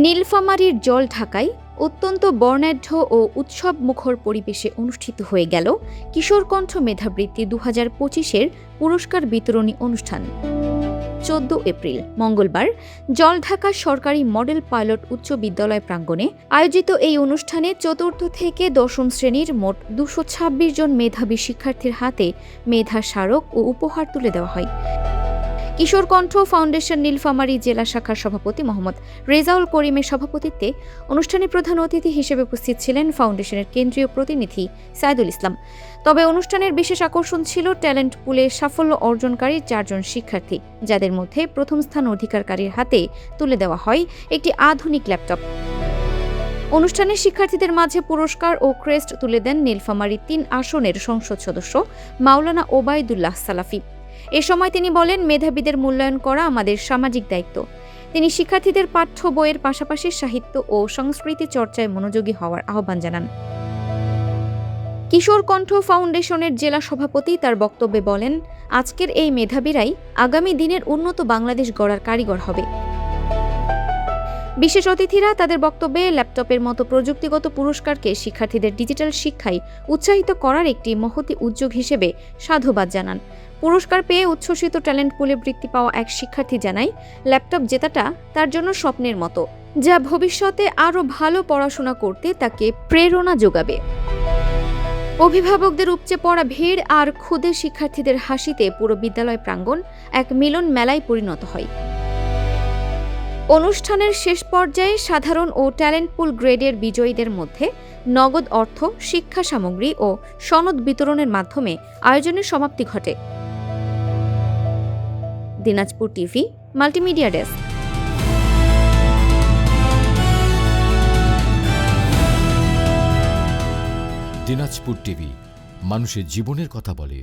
নীলফামারীর জলঢাকায় অত্যন্ত বর্ণাঢ্য ও উৎসবমুখর পরিবেশে অনুষ্ঠিত হয়ে গেল কিশোরকণ্ঠ মেধাবৃত্তি ২০২৫-এর পুরস্কার বিতরণী অনুষ্ঠান। ১৪ এপ্রিল মঙ্গলবার জলঢাকা সরকারি মডেল পাইলট উচ্চ বিদ্যালয় প্রাঙ্গণে আয়োজিত এই অনুষ্ঠানে চতুর্থ থেকে দশম শ্রেণীর মোট ২২৬ জন মেধাবী শিক্ষার্থীর হাতে মেধা স্মারক ও উপহার তুলে দেওয়া হয়। কিশোরকণ্ঠ ফাউন্ডেশন নীলফামারী জেলা শাখার সভাপতি মোহাম্মদ রেজাউল করিমের সভাপতিত্বে অনুষ্ঠানে প্রধান অতিথি হিসেবে উপস্থিত ছিলেন ফাউন্ডেশনের কেন্দ্রীয় প্রতিনিধি সাইদুল ইসলাম। তবে অনুষ্ঠানের বিশেষ আকর্ষণ ছিল ট্যালেন্ট পুলে সাফল্য অর্জনকারী ৪ জন শিক্ষার্থী, যাদের মধ্যে প্রথম স্থান অধিকারকারীর হাতে তুলে দেওয়া হয় একটি আধুনিক ল্যাপটপ। অনুষ্ঠানে শিক্ষার্থীদের মাঝে পুরস্কার ও ক্রেস্ট তুলে দেন নীলফামারী ৩ আসনের সংসদ সদস্য মাওলানা ওবায়দুল্লাহ সালাফি। এ সময় তিনি বলেন, মেধাবীদের মূল্যায়ন করা আমাদের সামাজিক দায়িত্ব। তিনি শিক্ষার্থীদের পাঠ্য বইয়ের পাশাপাশি সাহিত্য ও সংস্কৃতি চর্চায় মনোযোগী হওয়ার আহ্বান জানান। কিশোরকণ্ঠ ফাউন্ডেশনের জেলা সভাপতি তার বক্তব্যে বলেন, আজকের এই মেধাবীরাই আগামী দিনের উন্নত বাংলাদেশ গড়ার কারিগর হবে। বিশেষ অতিথিরা তাদের বক্তব্যে ল্যাপটপের মতো প্রযুক্তিগত পুরস্কারকে শিক্ষার্থীদের ডিজিটাল শিক্ষায় উৎসাহিত করার একটি মহতী উদ্যোগ হিসেবে সাধুবাদ জানান। পুরস্কার পেয়ে উচ্ছ্বসিত ট্যালেন্ট পুলে বৃত্তি পাওয়া এক শিক্ষার্থী জানায়, ল্যাপটপ জেতাটা তার জন্য স্বপ্নের মতো, যা ভবিষ্যতে আরও ভালো পড়াশোনা করতে তাকে প্রেরণা যোগাবে। অভিভাবকদের উপচে পড়া ভিড় আর ক্ষুদে শিক্ষার্থীদের হাসিতে পুরো বিদ্যালয় প্রাঙ্গণ এক মিলন মেলায় পরিণত হয়। অনুষ্ঠানের শেষ পর্যায়ে সাধারণ ও ট্যালেন্ট পুল গ্রেডের বিজয়ীদের মধ্যে নগদ অর্থ, শিক্ষা সামগ্রী ও সনদ বিতরণের মাধ্যমে আয়োজনের সমাপ্তি ঘটে। Dinajpur TV multimedia desk. Dinajpur TV মানুষের জীবনের কথা বলে।